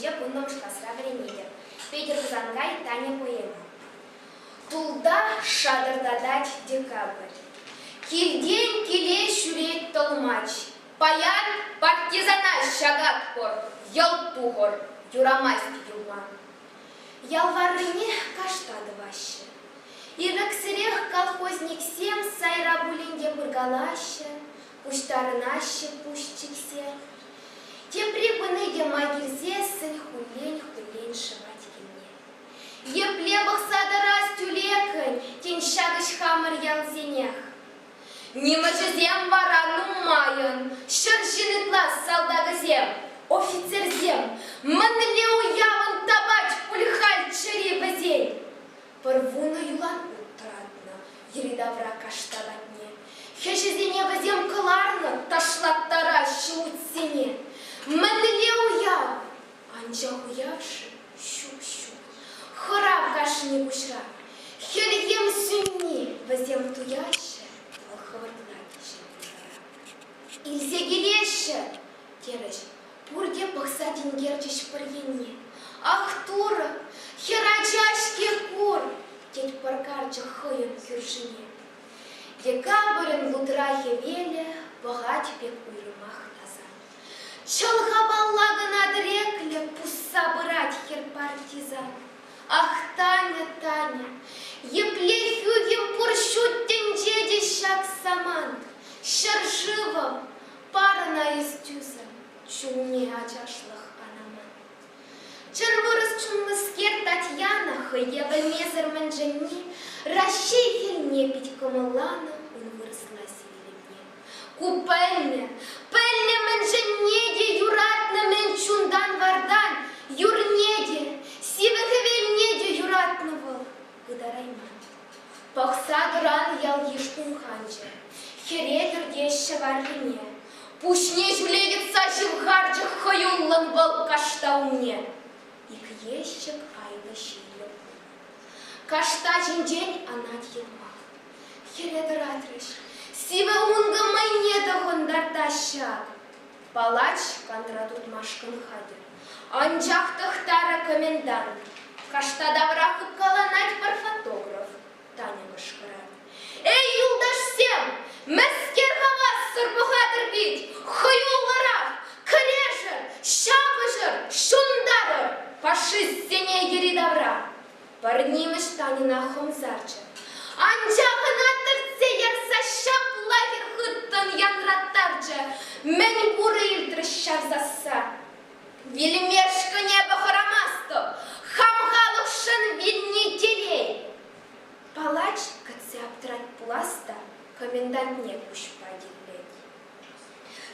Пурде пундам шкасра веренеде. Петер Казангай, Таня поэма. Тулда шадырдадать декабрь. Килден киле шурет толмач. Паян партизана шагат пор. Ялтугор, юрамасти юлман. Ялварыне каштады ваще. Ирексерех колхозник сем сайра булинде бургалаще. Пуштарынаще пущиксе. Те прибыны де магирзе сын хулень шивать кемне. Еплебах садырас тюлекань, тень шагыш хамыр ялзенех. Немажызем варану майын, шыржины класс салдагызем, офицерзем, мынле уявын табач пульхаль чыребызень. Порвуна юлан утратна, еридавра кашталатне. Хешезене вазем кыларны, ташлаттара шиутсене. Мынле уяв, анча уявши, щук-щук. Хорав кашни бушра, хельем сюнни, вазем туяще, алхавартлаки шептара. Ильзе гелеше, тереш, пурде пахсатин герчиш парьене. Ах, тура, херачашки кур, теть паркарча хоем хюржине. Декабрин лутрахе веле, богать пек уйрымах назад. Чалхабаллагы над рекле, пусть собрать хер партизан. Ах, Таня, Таня, еплехюгем пурщут тенджеди шаг самант. Шарживом пара на истюза, чумне ачашлах анаман. Чын вырыс чумыскер Татьяна, хыева мезер манжани, расщей не пить комылана, он выросла свелебне. Купельне, пельне манжанеде, юратна мен чундан вардан, юрнеде, сивых вельнеде юратного, гыдарайман. Пахса дуран ял ешкун ханче, хередер деща варвине, пушне жуледется живгарджа хаюллан был каштауне. Ик ещек айла шиле. Каштачен день анат елма. Хередер атрыш, сиве унга майне дохондарда шаг. Палач кандратут машкан хадыр. Анжақ тахтара комендант. Каштадавра каланать пар фотограф. Таня башкарат. Эй, юлдаш всем! Мәскер хавас сырбухадыр бит! Хаюллара! Калежер! Шабыжыр! Шундарыр! Фашист сене еридавра! Парнимыш Танина хомзарча. Анжағына тыртсе ярса шап лагер хыттын янраттарча. Мен буры илтрыщав заса. Вельмешка небо хоромасто, хамгалушын вильни телей. Палач, катся обтрать пласта, комендант не пусть поделять.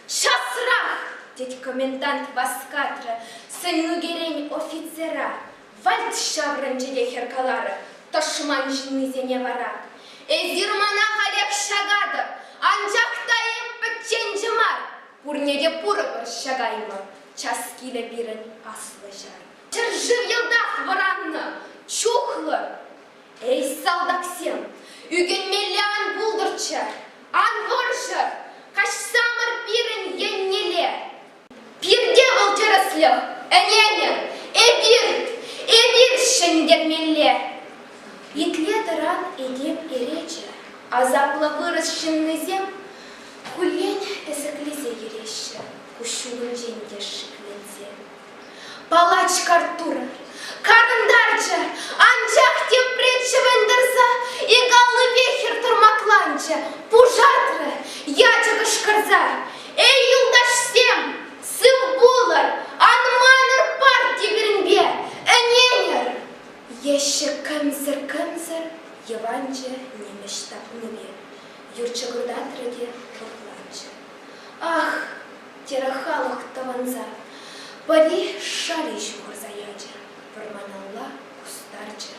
Часрах, дядь комендант васкатра, сын нугерень офицера, вальт шавранчеде херкалара, тошман жнызене вара. Эзирмана халек шагада, анжақтайым патченчемар, пурнеде пуры шагайма. Часкиле бирен аслы жар. Чыржыв елдах варанны, чухлы. Эй, салдаксем, үген меллян булдырча, анворжыр, кашсамыр бирен еннеле. Пирде волчараслы, эненер, эбир шендермелле. Итле дыран едем ерече, азаплы вырыс шыннызем, хулень эзеклезе ереше. Кущугын женде шиклензе. Палач картура, карындарча, анжақ теп предші вендірза, и галлы вехер турмакланча, пужатры, ячыгы шкарза. Эй, юлдаш всем, сыл булар, анманыр парти гринбе, эненер. Еще кымзыр, еванча немештап небе, юрчыгырдатрыге топланча. Ах, терахалах таванза, пари шали шухар заяча, парманалла кустарча.